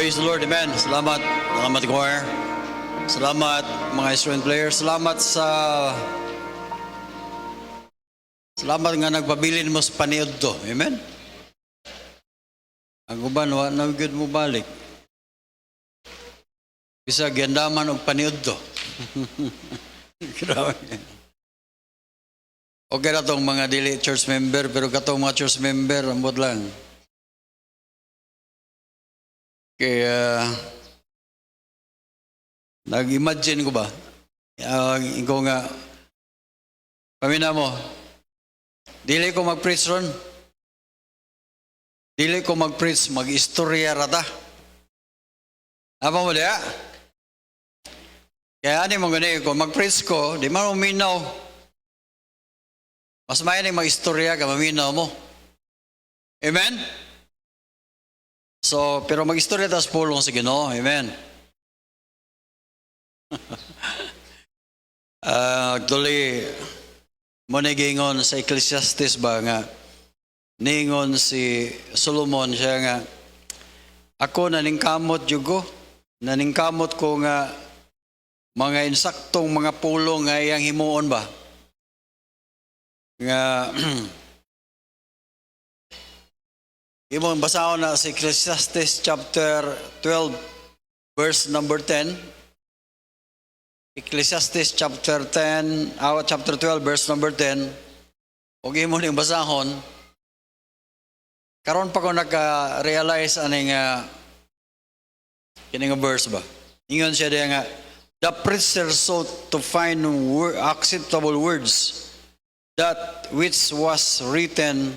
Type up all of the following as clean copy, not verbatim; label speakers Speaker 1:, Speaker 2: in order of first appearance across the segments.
Speaker 1: Praise the Lord, amen. Salamat, salamat choir. Salamat mga instrument players. Salamat nga nagpabilin mo sa paniod to. Amen. Ang uban, na good mo balik. Bisa giandaman og paniod to. Grabe. Okay na tong mga dili church member, pero katong mga church member, ambot lang. Kaya, nag-imagine ko ba? Ikaw nga, pamina mo, dili ko mag-preach ron. Dili ko mag-preach, mag-istorya rata. Apa mo diya? Kaya ani mo gani, kung mag-preach ko, di man uminaw. Mas mayan yung mag-istorya ka, maminaw mo. Amen? So, pero mag-istorya tas pulong sa Ginoo. Amen? Actually, mo gingon sa Ecclesiastes ba nga, ningon si Solomon siya nga, ako naningkamot yugo, naningkamot ko nga mga insaktong mga pulong nga iyang himuon ba? Nga, imong basahon na si Ecclesiastes chapter 12, verse number 10. Ecclesiastes chapter 12, verse number 10. Huwag mo ning basahon. Karon pa ko naka-realize aning kining verse ba? Ingon siya diya nga, the preacher sought to find acceptable words, that which was written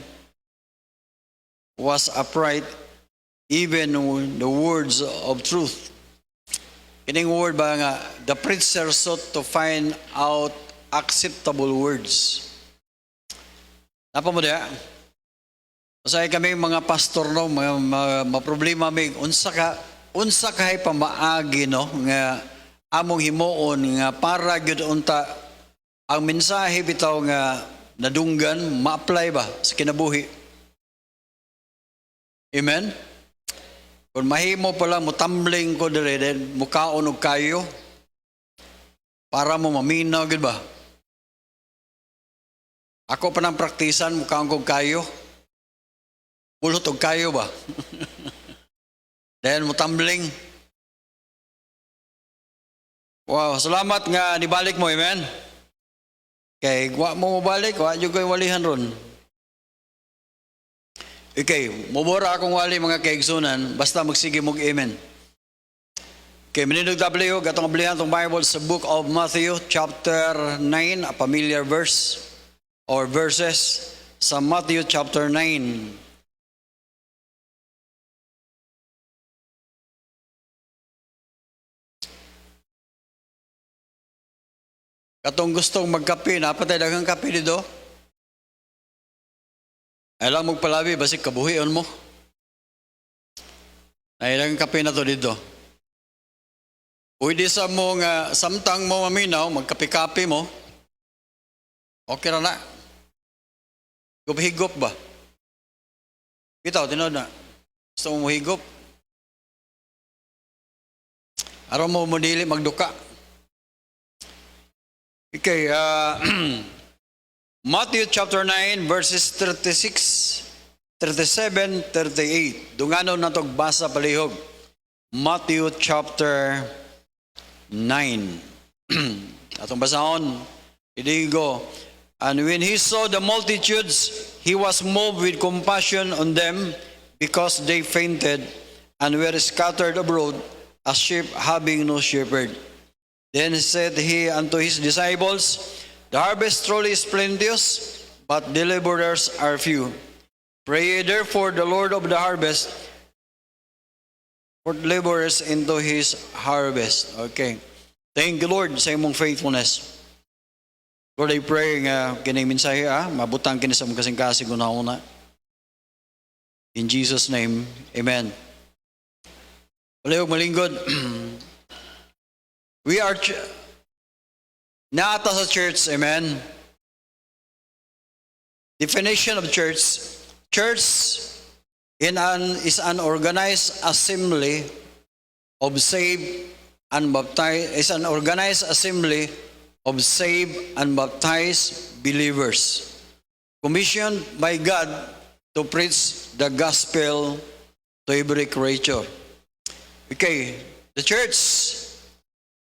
Speaker 1: was upright, even the words of truth. Kining word ba nga, the preacher sought to find out acceptable words. Napa mo diya? Masaya kami mga pastor no, mga problema may unsa ka pamaagi no nga among himuon nga para gyud unta ang mensahe bitaw nga nadunggan ma-apply ba sa kinabuhi. Amen. Kung mahimo pala mo tumbling ko dire then mukaon og kayo para mo maminaw gyud ba? Ako pa nang praktisan mukaon og kayo. Pulot og kayo ba? Then mo tumbling. Wow, salamat nga nibalik mo, amen. Kay wa mo mabalik, wa jud koy walihan ron. Okay, mubura akong wali mga kaigsunan, basta magsige mog amen. Okay, minindog W, gatong ablihan tong Bible sa book of Matthew, chapter 9, a familiar verse or verses sa Matthew chapter 9. Katong gustong magkape, napatay daghang kape dito. Ay lang magpalabi, basig kabuhion mo. Ay lang kape na to dito. Pwede sa mo nga, samtang mo maminaw, magkape-kape mo, okay na. Higop ba? Bitaw, tinod na. Gusto mo higop? Araw mo dili magduka. Okay, Matthew chapter 9 verses 36, 37, 38. Dunganon na itong basa palihog. Matthew chapter 9. Atong basahon, idigo. And when he saw the multitudes, he was moved with compassion on them because they fainted and were scattered abroad as sheep having no shepherd. Then said he unto his disciples, the harvest truly is plenteous, but the laborers are few. Pray ye therefore the Lord of the harvest, put laborers into his harvest. Okay. Thank you, Lord, sa imong faithfulness. Lord, I pray nga kining mensahe mabutang kini sa mong kasing-kasing una-una. In Jesus' name, amen. Palihog malinggod. We are naata sa church, amen. Definition of church. Church is an organized assembly of saved and baptized, is an organized assembly of saved and baptized believers, commissioned by God to preach the gospel to every creature. Okay, the church,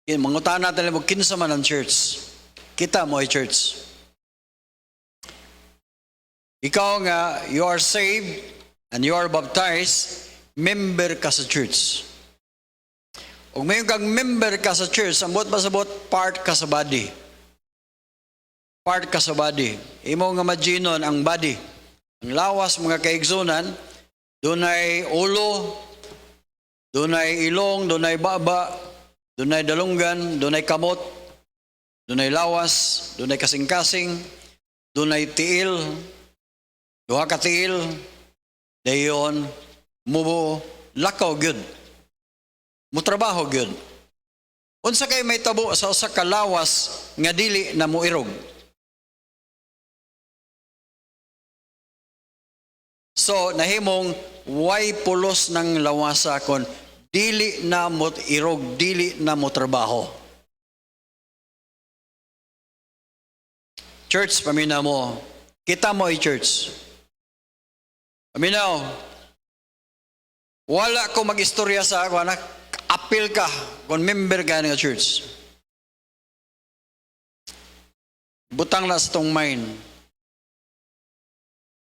Speaker 1: mangutan natin mo, kinsa man ang church. Kita mo ay church. Ikaw nga, you are saved and you are baptized, member ka sa church. Kung may kang member ka sa church, ambot ba sabot, part ka sa body. Part ka sa body. Imo nga maginon ang body. Ang lawas mga kaigsunan, doon ay ulo, doon ay ilong, doon ay baba, doon ay dalunggan, doon ay kamot, doon ay lawas, doon ay kasing-kasing, doon ay tiil, duha ka tiil, dayon, mubo, lakaw gyud. Mutrabaho gyud. Unsa kay may tabo sa usa ka lawas nga dili na muirog. So nahimong way pulos ng lawasa kon dili na mo irog, dili na mo trabaho. Church, paminaw mo. Kita mo ay church. Paminaw. Wala ko mag-istorya sa ako, anak. Apil ka kung member ka ng church. Butang na sa tong mind.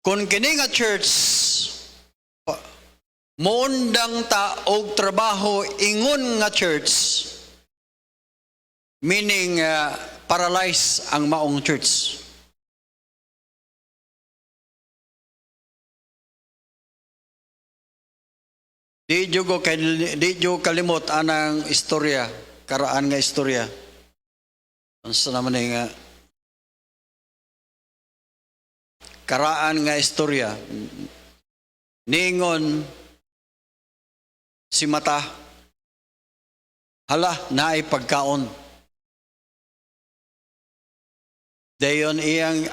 Speaker 1: Kung kini nga church, moundang ta og trabaho ingon nga church, meaning paralyze ang maong church. Di jo kalimot anang istorya, karaan nga istorya. Unsa naman nga karaan nga istorya. Ningon si Mata, hala, naay pagkaon. Dayon iyang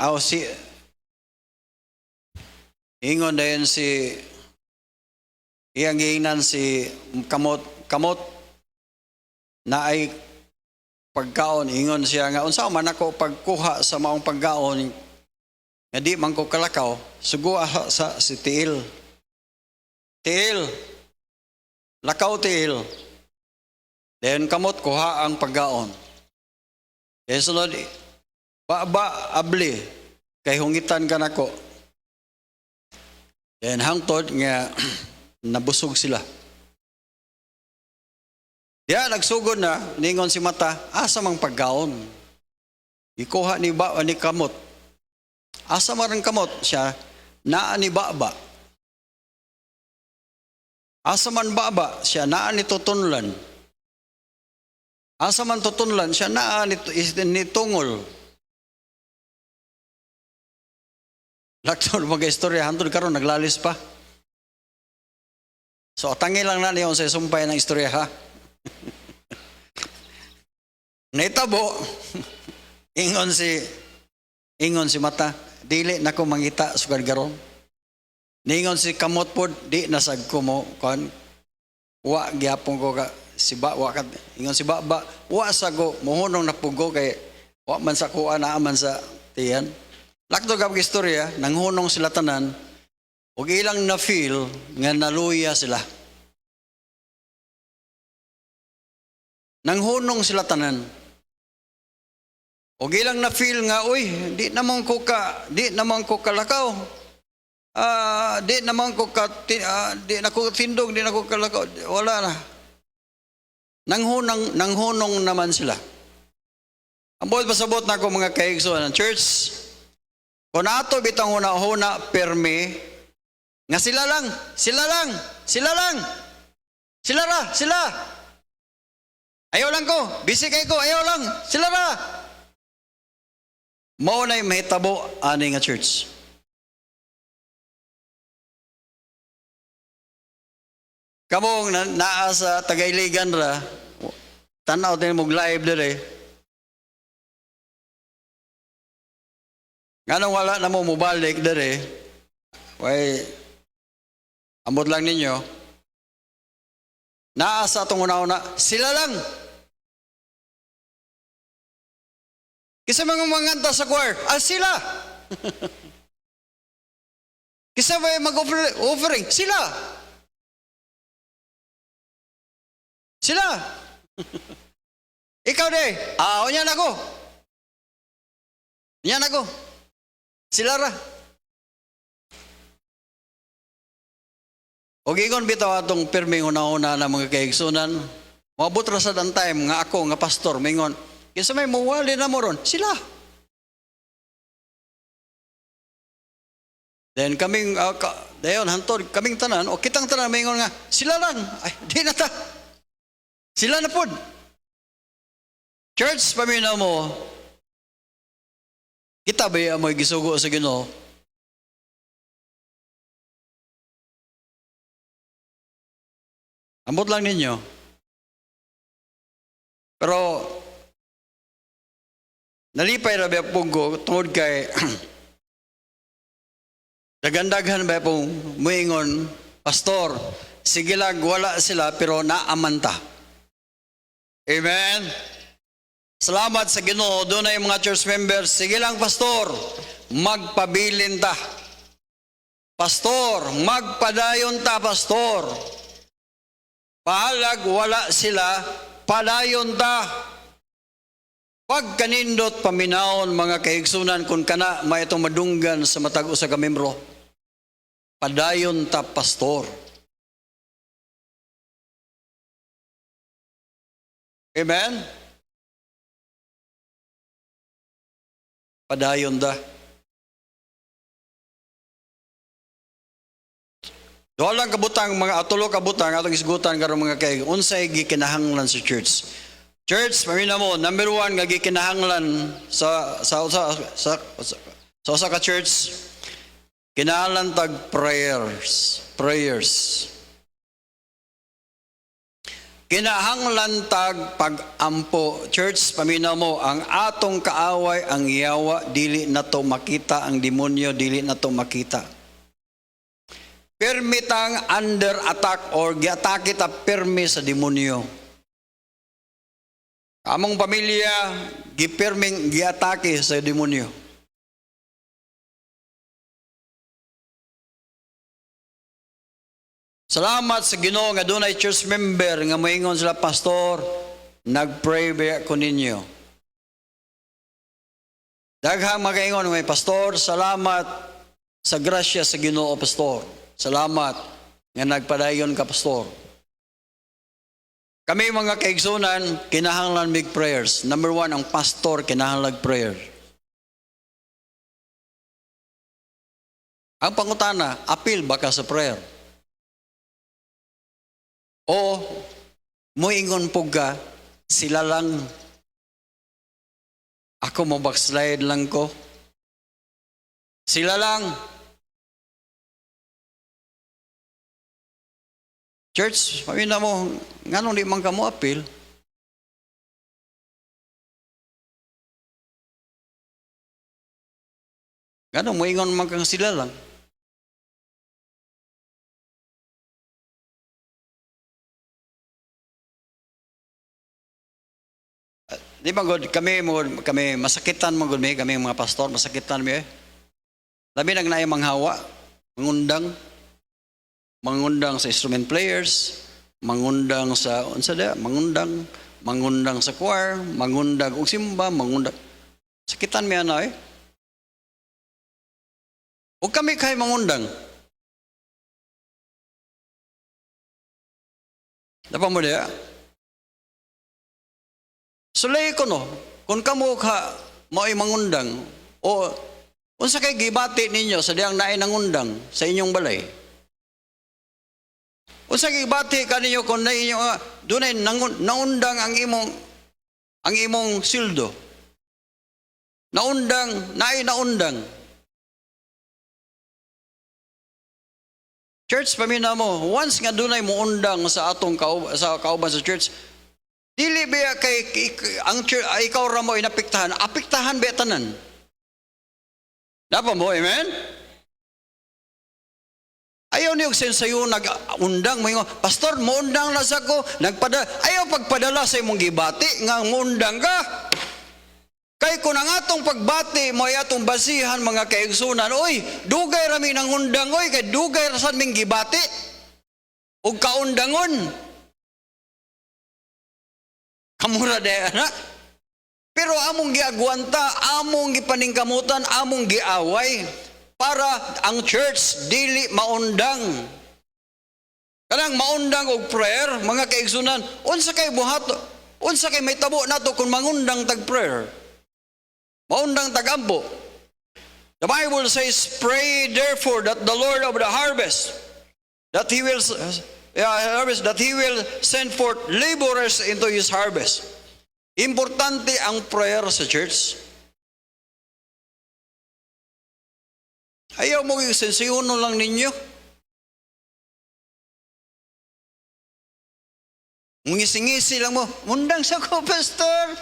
Speaker 1: ingon dayon si iyang giingnan si kamot na ay pagkaon. Ingon siya nga, unsa man ako pagkuha sa maong pagkaon nga di man ko kalakaw, sugo sa si Tiil. Tiil, lakaw Tiil. Then kamot kuha ang pagkaon. Then sunod, abli, kay hungitan ka nako. Then hangtod nga nabusog sila. Diya, nagsugod na, ningon si Mata, asa mang pagkaon? Ikuha ni kamot. Asa marang kamot siya, naa ni baba. Asa man baba siya, naa ni tutunlan. Asa man tutunlan siya, naa ni tungol. Lakton mag-istorya, hantod karon naglalis pa. So, tangi lang na niyo sa sumpay ng istorya, ha? Naitabo, ingon si Mata, dili na ko mangita sugad garon. Ningon si kamot pod, di nasag ko mo, wa gyapon ko ka, ingon si Baba, wa sago, muhunong napugo kay, wa man sa kuha na aman sa tiyan. Lakto kapag istorya, nanghunong sila tanan, ug ilang na-feel nga naluya sila. Nanghunong sila tanan. Ug ilang na-feel nga, uy, di naman ko kalakaw. Di naman ko di na ko tindog, di na ko kalakaw. Wala na. Nanghunong naman sila. Ang buot pasabot na ko mga kaigsoon ng church, kung ato bitang huna-huna permi, nga sila lang. Ayaw lang ko, busy kay ko, ayaw lang, sila ra. Mao na'y mahitabo ani nga church. Kamong naa sa Tagailigan ra, tanaw din mong live dire. Nganong wala na mo mubalik dire, way, ambot lang ninyo, naa sa atong una-una, sila lang. Kisa mga nganta sa choir, sila. Kisa ba mag-offering, sila. Sila. Ikaw de, unyan ako. Unyan ako. Sila ra. O gigon bitaw atong pirming una-una na mga kaigsunan, maabot ra sad ang time nga ako nga pastor mingon, kinsa may muwali na mo ron, sila. Then kaming dayon hantod kaming tanan o kitang tanan mingon nga sila lang. Ay di na ta. Sila na pod. Church paminaw mo. Kita ba mo gisugo sa Ginoo? Ambot lang ninyo. Pero, nalipay na ba punggo tungod kay dagandaghan ba pong muingon, pastor, sige lang, wala sila pero naamanta. Amen? Salamat sa Ginoo, doon na yung mga church members, sige lang pastor, magpabilin ta. Pastor, magpadayon ta pastor. Pahalag wala sila, padayon ta. Pag kanindot paminaon mga kaigsunan kung kana may itong madunggan sa matag usa ka membro, padayon ta pastor. Amen? Padayon ta. Doon lang kabutang mga atulo kabutang atong isgutan karon mga kay unsay gikinahanglan sa church. Church, pamina mo, number 1 nga gikinahanglan sa ka church, kinahanglan tag prayers. Kinahanglan tag pag-ampo. Church, pamina mo, ang atong kaaway, ang yawa, dili na to makita, ang demonyo, dili na to makita. Permitang under attack or giatake ta permi sa demonyo. Among pamilya giperming giatake sa demonyo. Salamat sa Ginoo nga dunay church member nga moingon sila pastor, nagpray ba ko ninyo. Daghang magaingon may pastor, salamat sa grasya sa Ginoo pastor. Salamat nga nagpadayon ka, pastor. Kami mga kaigsunan, kinahanglan big prayers. Number 1, ang pastor, kinahanglan prayer. Ang pangutana, appeal ba ka sa prayer? O, muingon po ka, sila lang. Ako mo backslide lang ko. Sila lang. Church, pamina mo, nganong di man ka mo appeal? Nganong mo ingon man kang sila lang? Di ba God, kami masakitan mo God, kami mga pastor, masakitan mi. Labi nagnaay manghawa, mangundang sa instrument players, mangundang sa mangundang sa choir, mangundang og simba, mangundang. Sakitan mi ana eh. Ug kami kay mangundang. Dapat mo dia. Sulay ko no, kung kamo ka mao'y mangundang o unsa kay gibati ninyo sa diyang naay nangundang sa inyong balay. Unsa gibati kaninyo kung na inyo dunay naundang ang imong sildo. Naundang. Church pamina mo, once nga dunay muundang sa atong kauban sa church, dili ba kay ang church, ikaw ra mo inapektahan, apektahan ba tanan? Napa mo, amen? Ayaw niyo sensayo nag-undang mo, pastor, muundang na sa ko, ayaw pagpadala sa imong gibati nga muundang ka. Kay kung ang atong pagbati mo ay atong basihan mga kaigsunan, oy, dugay rami ng undang, oy, kay dugay rasan ming gibati ug kaundangon. Kamura de na. Pero among giagwanta, among gipaningkamutan, among giaway para ang church dili maundang. Kanang maundang og prayer, mga kaigsunan, unsa kay buhato, unsa kay may tabo nato kung mangundang tag prayer. Maundang tag ampo. The Bible says, pray therefore that the Lord of the harvest, that He will send forth laborers into His harvest. Importante ang prayer sa church. Ayaw mo yung sensiyono lang ninyo. Mungisi-ngisi lang mo, mundang sa ko, pastor.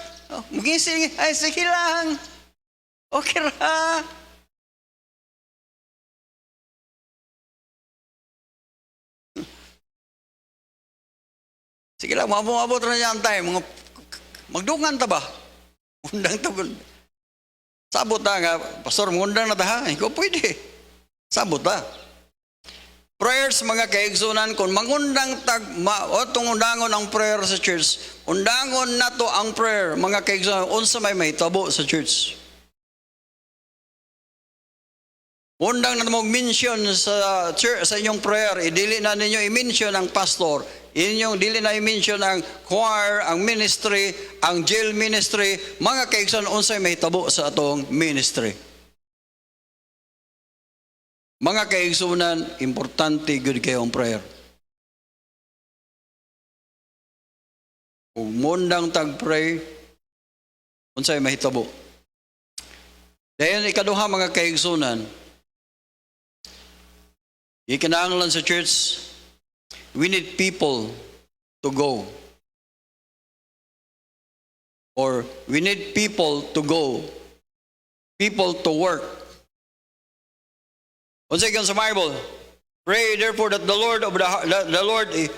Speaker 1: Mungisi, ay sige lang. Okay ra. Sige lang, mabot na niya ang time. Magdungan ta ba? Mundang ta. Sabot ta nga, pastor, mundang na ta ha? Ikaw pwede. Sabot ta. Prayers mga kaigsunan, kung mangundang otong undangon ang prayer sa church, undangon na to ang prayer, mga kaigsunan, unsa may mahitabo sa church. Undang na mong mention sa church, sa inyong prayer, idili na ninyo i-mention ang pastor, inyong dili na i-mention ang choir, ang ministry, ang jail ministry, mga kaigsunan, unsa may mahitabo sa atong ministry. Mga kaigsunan, importante good kayo ang prayer. Kung mundang tag-pray, unsay mahitabo. Dahil ikaduha mga kaigsunan, ikinahanglan sa church, we need people to go. Or we need people to go. People to work. Once again sa Bible, pray therefore that the Lord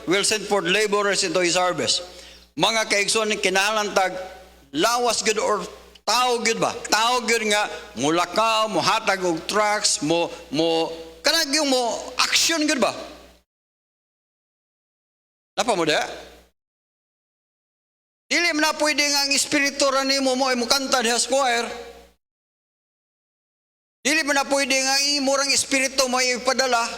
Speaker 1: will send forth laborers into His harvest. Mga kaigsunan, kinahanglan tag lawas gud or tao gud ba? Tao gud nga mulakaw, mohatag og trucks, kanang yung action gud ba? Napa mo da? Dili man na pwede nga ang espiritu ra nimo mo ay mukanta diha sa choir. Dili man na pwede nga imurang espiritu mo ipadala.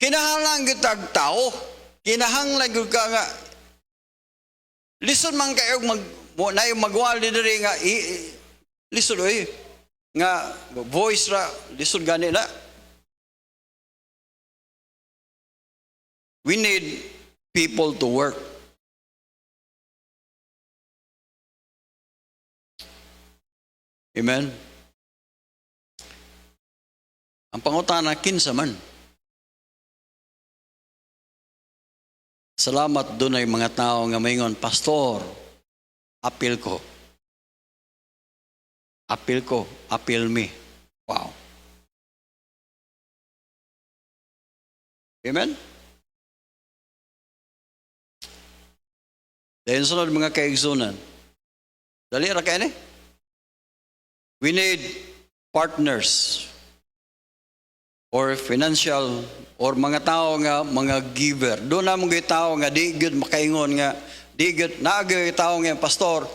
Speaker 1: Kinahanglan gyud tag tao. Kinahanglan gyud ka nga listen man kayo magwali diri nga listen oy nga voice ra listen gani na. We need people to work. Amen. Ang pangutana, kinsa man. Salamat doon ay mga tao nga mayngon, pastor, appeal ko. Appeal ko, appeal me. Wow. Amen? Dahil sunod mga kaigsunan, dali ra kayo ni? We need partners. Or financial, or mga tao nga, mga giver. Doon na mga tao nga, di good makaingon nga, di good, naagay tao nga, pastor,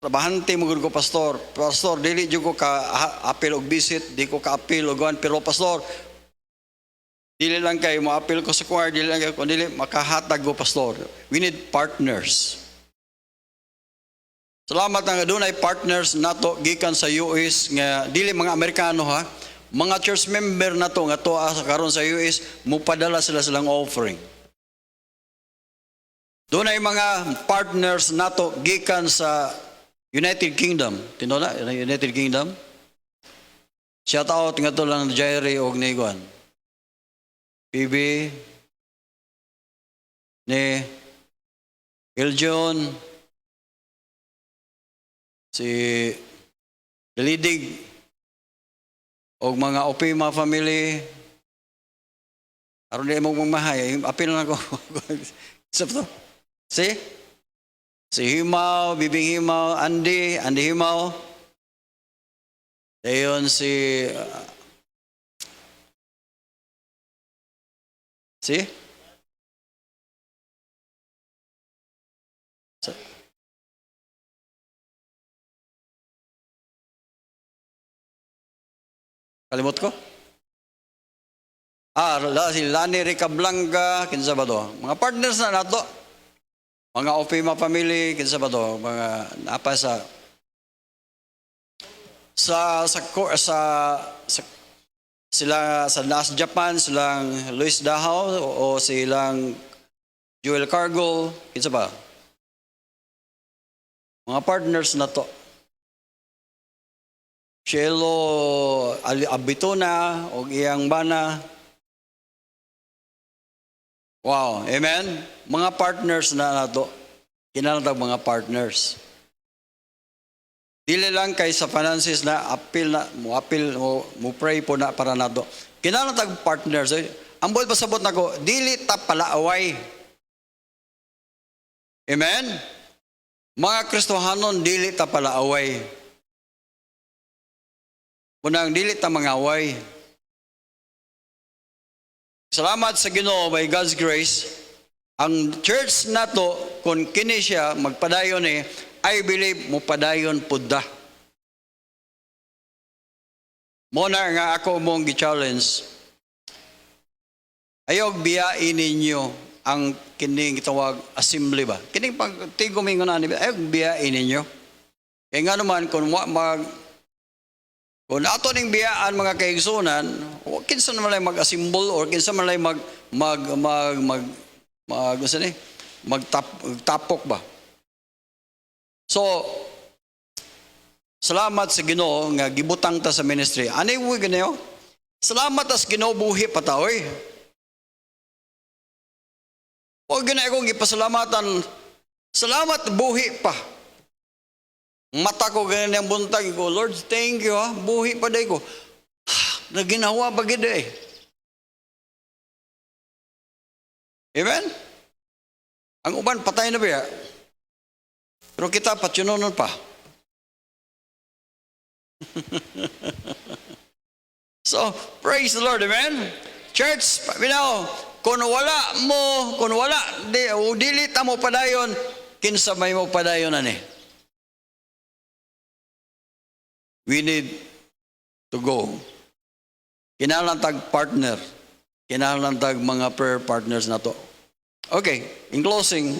Speaker 1: trabahante mo ko, pastor, dili di ko ka-appeal og visit, di ko ka-appeal og guan, pero pastor, dili lang kayo, ma-appeal ko sa choir, dili lang kayo, kung dili, makahatag ko, pastor. We need partners. Salamat nga doon ay partners nato gikan sa US nga, dili mga Amerikano ha, mga church member na to nga tuwa sa karon sa US, mupadala sila silang offering. Doon ay mga partners nato gikan sa United Kingdom. Tinola, United Kingdom. Shout out nga to lang Jerry og Niguan. PB ni Eljon si Delidig og mga Opima family, Aron di mo mamahay, apil na ko. Sa to. See? Si Himaw, Bibing Himaw, Andy Himaw. Dayon si kalimot ko? Si Lani Rica Blanca, kinsa ba to? Mga partners na nato. Mga Opima family, kinsa ba to? Mga napa sa sila sa Nas Japan, silang Luis Dahao o silang Joel Cargo, kinsa ba? Mga partners na to. Cielo Abitona o iyang bana. Wow, amen. Mga partners na nato. Kinahanglan mga partners. Dili lang kay sa finances na apil mo pray po na para nato. Kinahanglan partners. Ang buot pasabot nako, dili ta palaaway. Amen. Mga Kristohanon dili ta palaaway. Munang dili ta mangaway. Salamat sa Ginoo, by God's grace, ang church nato kung kini siya magpadayon I believe mo padayon pudda. Mo na nga ako mong gi-challenge. Ayog biyain ninyo ang kining gitawag assembly ba. Kining pagtigomingon na ayog biyain ninyo. Kaya nga naman kung ato ning biyaan mga kaigsunan, kinsa man lay mag-assemble or kinsa man lay magtapok ba. So, salamat sa Ginoo nga gibutang ta sa ministry. Anay mo ganayo? Salamat as Ginoo buhi pa ta oy. O ginay ko gipasalamatan. Salamat buhi pa. Mata ko ganyan ang buntag ko, Lord, thank you ha. Buhi pa day ko. Naginawa pa gid eh. Amen? Ang uban patay na ba? Pero kita patsunonon pa. So, praise the Lord, amen? Church, kung wala, dili ta mo padayon, kinsa may mo padayon ani. We need to go. Kinahanglan tag partner. Kinahanglan tag mga prayer partners na to. Okay, in closing,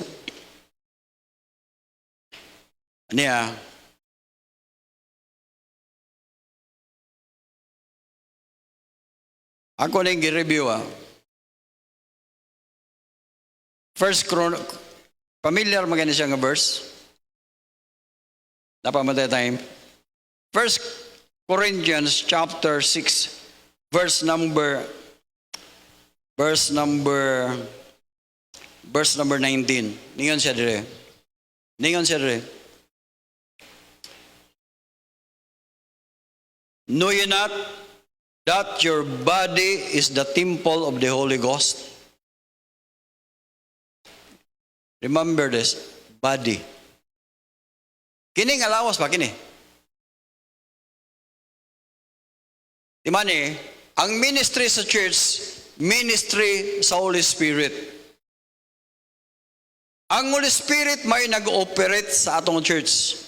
Speaker 1: ako na yung gi-review First familiar maganda siya nga verse. Napamatay time. 1 Corinthians chapter 6 verse number 19. Ningon siya dire. Know ye not that your body is the temple of the Holy Ghost? Remember this, body. Kining alawas ba kini? Ang ministry sa church, ministry sa Holy Spirit. Ang Holy Spirit may nag-operate sa atong church.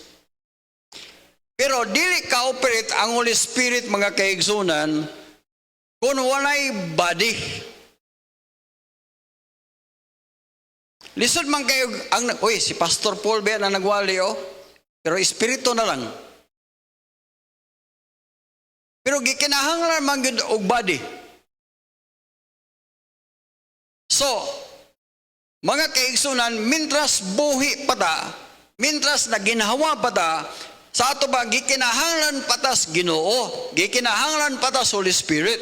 Speaker 1: Pero dili ka-operate ang Holy Spirit mga kaigsunan kung walay body. Lisod man kayo, si Pastor Paul ba na nagwali pero espiritu na lang. Pero gikinahanglan man gyud og body. So, mga kaigsunan, mintras buhi pa ta, mintras na ginhawa pa ta, sa ato ba gikinahanglan patas Ginoo, gikinahanglan patas Holy Spirit.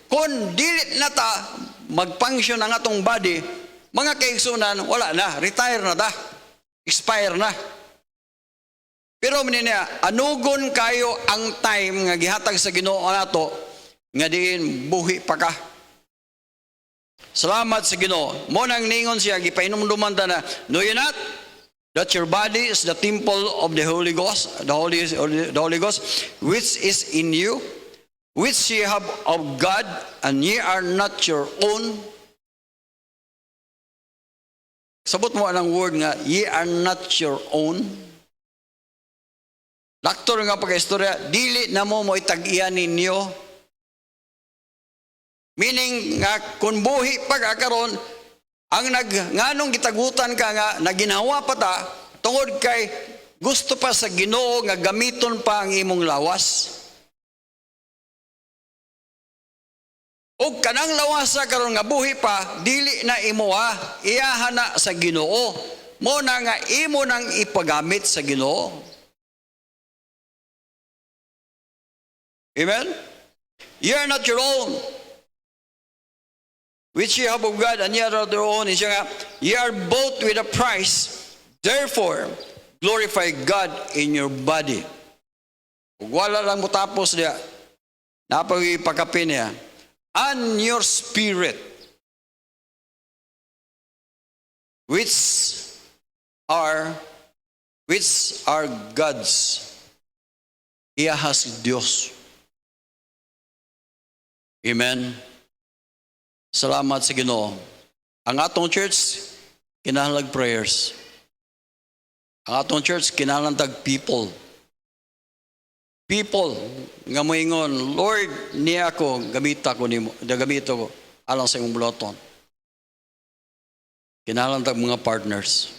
Speaker 1: Kung dili na ta mag-function ang atong body, mga kaigsunan, wala na, retire na ta, expire na. Pero niya, anugon kayo ang time nga gihatag sa Ginoo nato nga diin buhi pa ka. Salamat sa Ginoo. Mo nang ningon siya gipainumduman ta na, know you not that your body is the temple of the Holy Ghost, the Holy Ghost, which is in you, which ye have of God, and ye are not your own. Sabot mo ang word nga, ye are not your own. Laktor nga pagka-istorya, dili na mo itag-iyan ninyo. Meaning nga, kung buhi pagkakaroon, ang nganong gitagutan ka nga, naginawa pa ta, tungod kay gusto pa sa Ginoo nga gamiton pa ang imong lawas. O kanang lawasa karon nga buhi pa, dili na imuha, iyahan na sa Ginoo. Mo na nga imo nang ipagamit sa Ginoo. Amen? You are not your own, which ye have of God, and ye are not your own. Ye are bought with a price. Therefore, glorify God in your body. Kung wala lang mo tapos niya, napagpakapin niya, and your spirit, which are God's. Iyahas Diyos. Amen. Salamat sa Ginoo. Ang atong church, kinahanglan prayers. Ang atong church, kinahanglan tag people. People nga moingon, Lord, niya ako, gamita ko nimo, gamito ko alang sa imong buloton. Kinahanglan tag mga partners.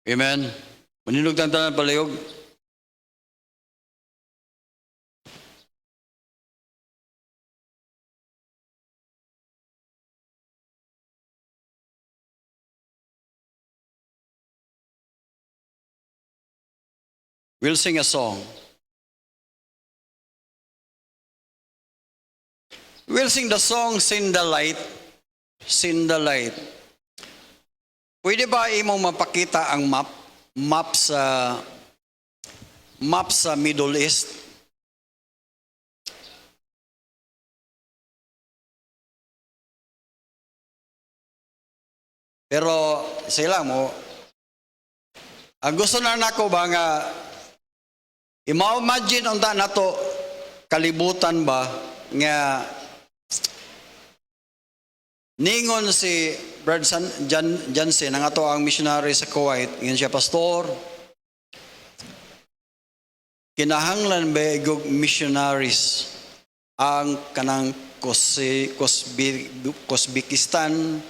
Speaker 1: Amen. Maninog tang tanan palayog. We'll sing a song. We'll sing the song, Sin the Light. Sin the Light. Pwede ba imong mapakita ang map sa Middle East? Pero sila mo, ang gusto na nako ba nga ima-imagine unta nato kalibutan ba nga ningon si Brad Jansen ang ato ang missionary sa Kuwait, ngayon siya pastor. Kinahanglan ba igog missionaries ang kanang Uzbekistan,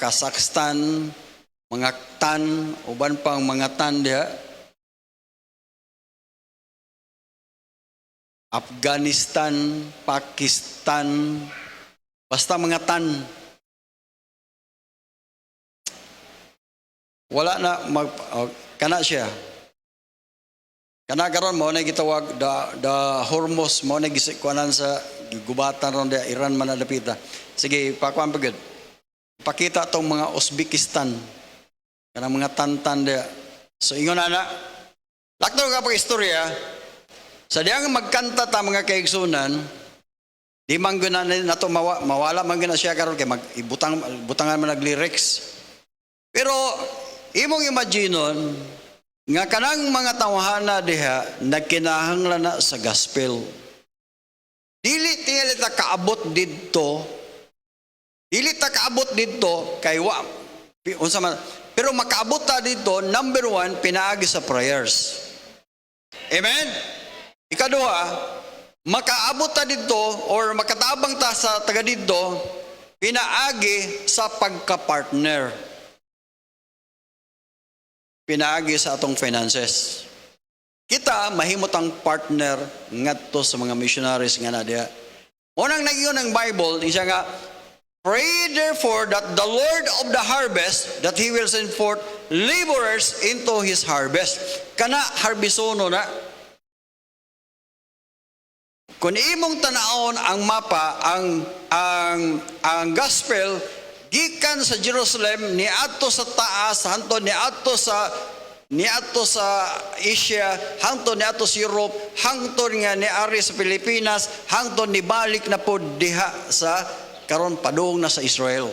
Speaker 1: Kazakhstan, mga tan, uban pang mga tan diha, Afghanistan, Pakistan, basta mga tan. Wala na kana siya. Kana karon mo na gitawag the Hormuz mo na gisikuanan sa gubatan ron da Iran man nadapita. Sige, pakuan pagod. Pakita tong mga Uzbekistan. Kanang mga tantan da. So ingon na. Lakto ka pag istorya. Sa diyang magkanta ta mga kaigsunan, di man guna na to mawala man guna siya karon kay butangan man nag-lyrics. Pero imong imaginon nga kanang mga tawhana diha nagkinahanglan na sa gospel. Dili ta kaabot didto. Dili ta kaabot didto kay wa unsa man, pero makaabot ta didto, number 1, pinaagi sa prayers. Amen. Ikaduha, makaabot ta dito or makatabang ta sa taga dito, pinaagi sa pagka-partner. Pinaagi sa atong finances. Kita mahimot ang partner ngadto sa mga missionaries nga na diha. Unang nagingon ng Bible, isa nga, pray therefore that the Lord of the harvest, that He will send forth laborers into His harvest. Kana harbisono na. Kung imong tanaon ang mapa, ang gospel gikan sa Jerusalem niadto sa taas, hangtod niadto sa Asia, hangtod niadto sa Europe, hangtod nga niari sa Pilipinas, hangtod nibalik na pod diha sa karon padung na sa Israel.